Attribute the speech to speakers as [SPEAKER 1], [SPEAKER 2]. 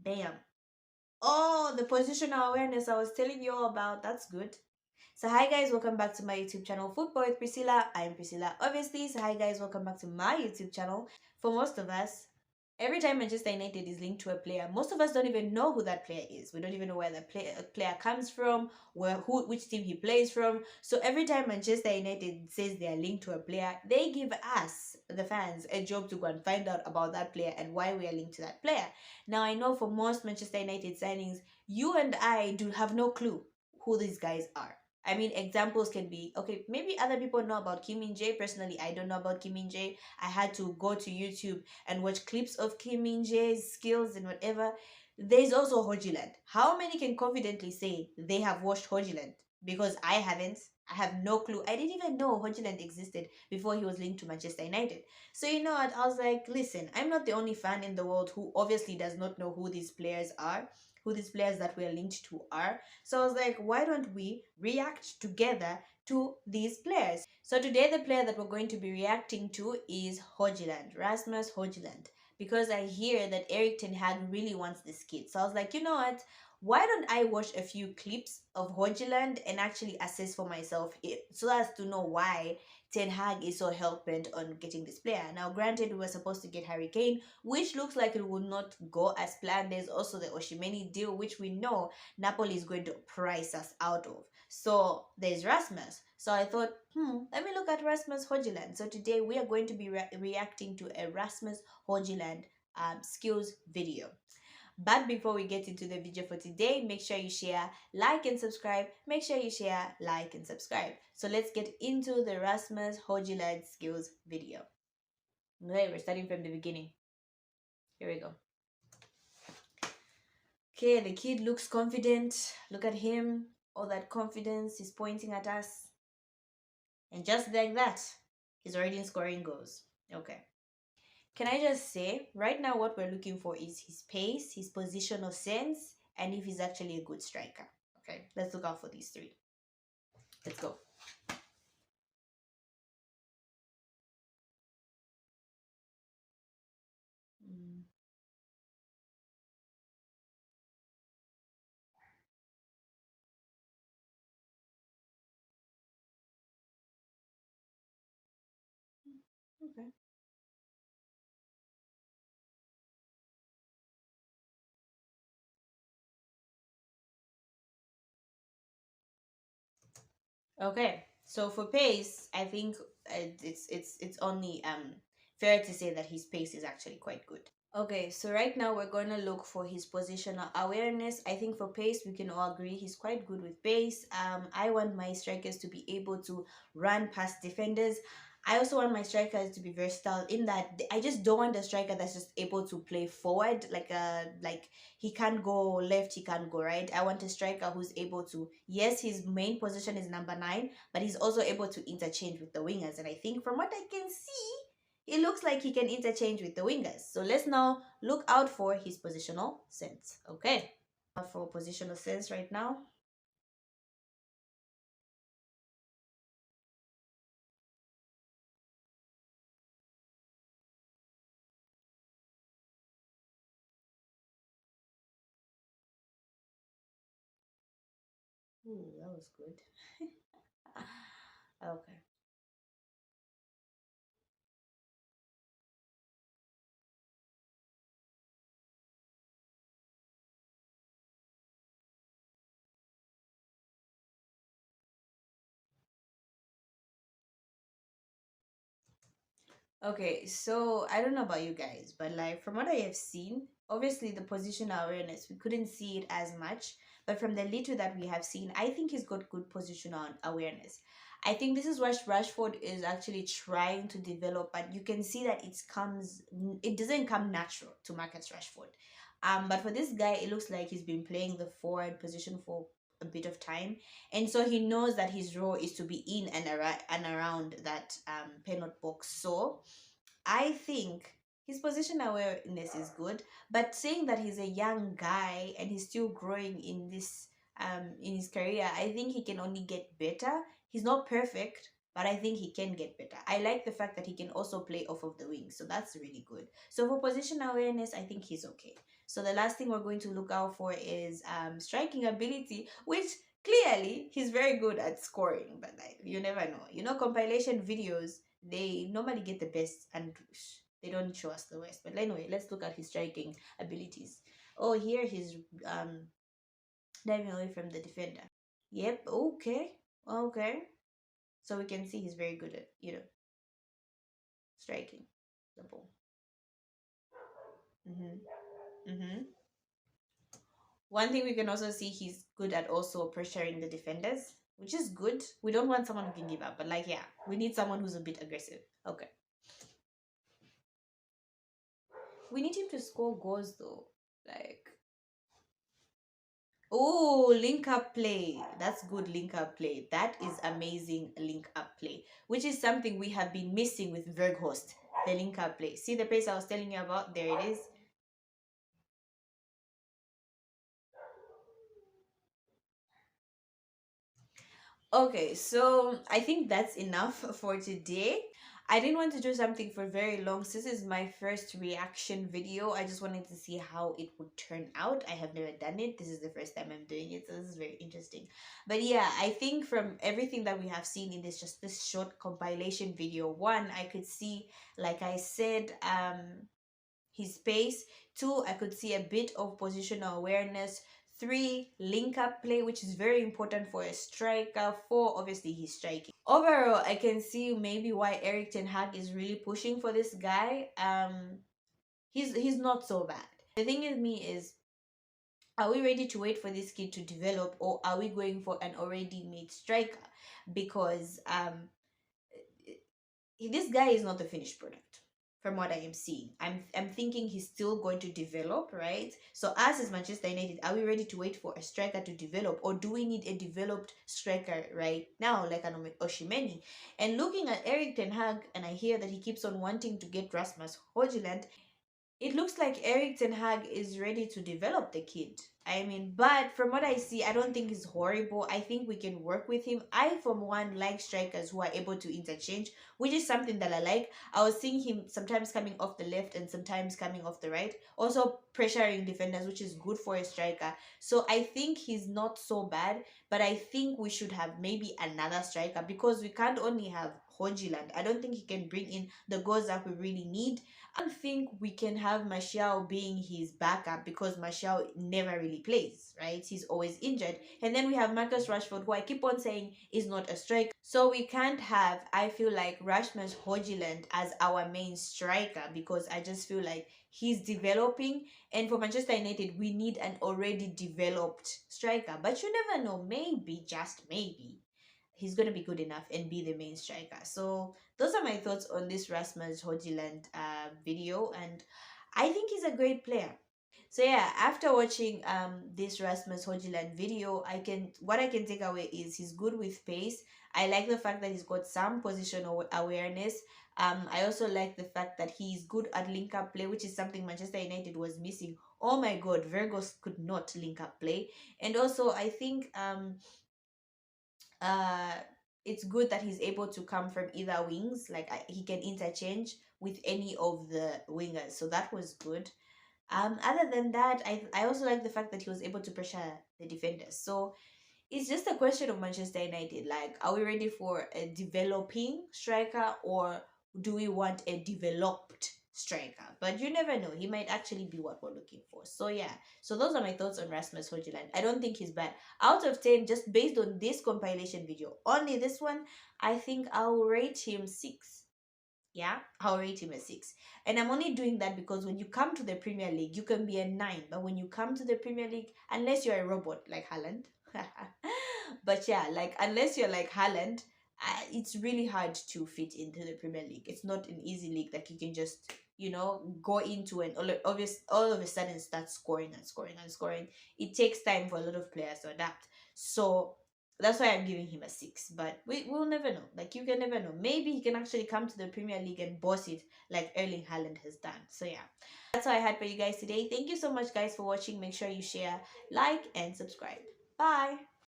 [SPEAKER 1] Bam. Oh, the positional awareness I was telling you all about. That's good. So hi guys, welcome back to my YouTube channel, Football with Priscilla. I'm Priscilla, obviously. So hi guys, welcome back to my YouTube channel. For most of us, every time Manchester United is linked to a player, most of us don't even know who that player is. We don't even know where the player comes from, which team he plays from. So every time Manchester United says they are linked to a player, they give us, the fans, a job to go and find out about that player and why we are linked to that player. Now I know for most Manchester United signings, you and I do have no clue who these guys are. I mean, examples can be okay. Maybe other people know about Kim Min Jae. Personally, I don't know about Kim Min Jae. I had to go to YouTube and watch clips of Kim Min Jae's skills and whatever. There's also Hojlund. How many can confidently say they have watched Hojlund? Because I haven't. I have no clue. I didn't even know Hojlund existed before he was linked to Manchester United. So you know what? I was like, listen, I'm not the only fan in the world who obviously does not know who these players are, who these players that we're linked to are. So I was like, why don't we react together to these players? So today the player that we're going to be reacting to is Hojlund, Rasmus Hojlund, because I hear that Eric Ten Hag really wants this kid. So I was like, you know what? Why don't I watch a few clips of Hojlund and actually assess for myself so as to know why Ten Hag is so hell-bent on getting this player. Now, granted, we were supposed to get Harry Kane, which looks like it would not go as planned. There's also the Osimhen deal, which we know Napoli is going to price us out of. So there's Rasmus. So I thought, let me look at Rasmus Hojlund. So today we are going to be reacting to a Rasmus Hojlund skills video. But before we get into the video for today, make sure you share, like, and subscribe. Make sure you share, like, and subscribe. So let's get into the Rasmus Hojlund skills video. Okay, we're starting from the beginning. Here we go. Okay, the kid looks confident. Look at him. All that confidence. He's pointing at us. And just like that, he's already scoring goals. Okay. Can I just say, right now what we're looking for is his pace, his positional sense, and if he's actually a good striker. Okay, let's look out for these three. Let's go. Mm, okay. Okay. So for pace, I think it's only fair to say that his pace is actually quite good. Okay, so right now we're going to look for his positional awareness. I think for pace, we can all agree he's quite good with pace. I want my strikers to be able to run past defenders. I also want my strikers to be versatile in that I just don't want a striker that's just able to play forward like he can't go left, he can't go right. I want a striker who's able to, yes, his main position is number 9, but he's also able to interchange with the wingers. And I think from what I can see, it looks like he can interchange with the wingers. So let's now look out for his positional sense. Okay. For positional sense right now. Ooh, that was good. Okay. Okay, so I don't know about you guys, but like from what I have seen, obviously the positional awareness, we couldn't see it as much, but from the little that we have seen, I think he's got good positional awareness. I think this is what Rashford is actually trying to develop, but you can see that it doesn't come natural to Marcus Rashford. But for this guy, it looks like he's been playing the forward position for a bit of time, and so he knows that his role is to be in and around that penalty box. So I think his position awareness is good, but saying that he's a young guy and he's still growing in his career, I think he can only get better. He's not perfect, but I think he can get better. I like the fact that he can also play off of the wing, so that's really good. So for position awareness, I think he's okay. So the last thing we're going to look out for is striking ability, which clearly he's very good at scoring, but like you never know. You know, compilation videos, they normally get the best and they don't show us the worst. But anyway, let's look at his striking abilities. Oh, here he's diving away from the defender. Yep, okay. Okay. So we can see he's very good at, striking the ball. Mm-hmm. Mm-hmm. One thing we can also see he's good at also pressuring the defenders, which is good. We don't want someone who can give up, but like, yeah, we need someone who's a bit aggressive. Okay. We need him to score goals though. Like, oh, link up play. That's good link up play. That is amazing link up play, which is something we have been missing with Verghost. The link up play. See the pace I was telling you about? There it is. Okay, so I think that's enough for today. I didn't want to do something for very long. This is my first reaction video. I just wanted to see how it would turn out. I have never done it. This is the first time I'm doing it, so this is very interesting. But yeah, I think from everything that we have seen in this just this short compilation video, one, I could see, like I said, his pace. Two, I could see a bit of positional awareness. Three, link up play, which is very important for a striker. Four, obviously he's striking. Overall, I can see maybe why Eric Ten Hag is really pushing for this guy. He's not so bad. The thing with me is, are we ready to wait for this kid to develop, or are we going for an already made striker? Because this guy is not a finished product from what I am seeing. I'm thinking he's still going to develop, right? So us as Manchester United, are we ready to wait for a striker to develop, or do we need a developed striker right now, like an Oshimeni? And looking at Eric Ten Hag, and I hear that he keeps on wanting to get Rasmus Hojlund, it looks like Eric Ten Hag is ready to develop the kid. I mean, but from what I see, I don't think he's horrible. I think we can work with him. I, from one, like strikers who are able to interchange, which is something that I like. I was seeing him sometimes coming off the left and sometimes coming off the right. Also pressuring defenders, which is good for a striker. So I think he's not so bad, but I think we should have maybe another striker, because we can't only have Hojiland. I don't think he can bring in the goals that we really need. I don't think we can have Martial being his backup, because Martial never really plays, right? He's always injured. And then we have Marcus Rashford, who I keep on saying is not a striker. So we can't have, I feel like, Rasmus Hojlund as our main striker, because I just feel like he's developing. And for Manchester United, we need an already developed striker. But you never know, maybe, just maybe, he's going to be good enough and be the main striker. So those are my thoughts on this Rasmus Hojlund video, and I think he's a great player. So yeah, after watching this Rasmus Hojlund video, what I can take away is he's good with pace. I like the fact that he's got some positional awareness. I also like the fact that he's good at link up play, which is something Manchester United was missing. Oh my God, Virgos could not link up play. And also I think uh it's good that he's able to come from either wings. Like he can interchange with any of the wingers, so that was good. Other than that, I also like the fact that he was able to pressure the defenders. So it's just a question of Manchester United. Like, are we ready for a developing striker, or do we want a developed striker? But you never know. He might actually be what we're looking for. So yeah. So those are my thoughts on Rasmus Hojlund. I don't think he's bad. Out of 10, just based on this compilation video, only this one, I think I'll rate him 6. Yeah, I'll rate him a 6. And I'm only doing that because when you come to the Premier League, you can be a 9. But when you come to the Premier League, unless you're a robot like Haaland, but yeah, like unless you're like Haaland, it's really hard to fit into the Premier League. It's not an easy league that you can just, go into and all of a sudden start scoring and scoring and scoring. It takes time for a lot of players to adapt. So that's why I'm giving him a 6. But we'll never know. Like, you can never know. Maybe he can actually come to the Premier League and boss it like Erling Haaland has done. So yeah, that's all I had for you guys today. Thank you so much, guys, for watching. Make sure you share, like, and subscribe. Bye.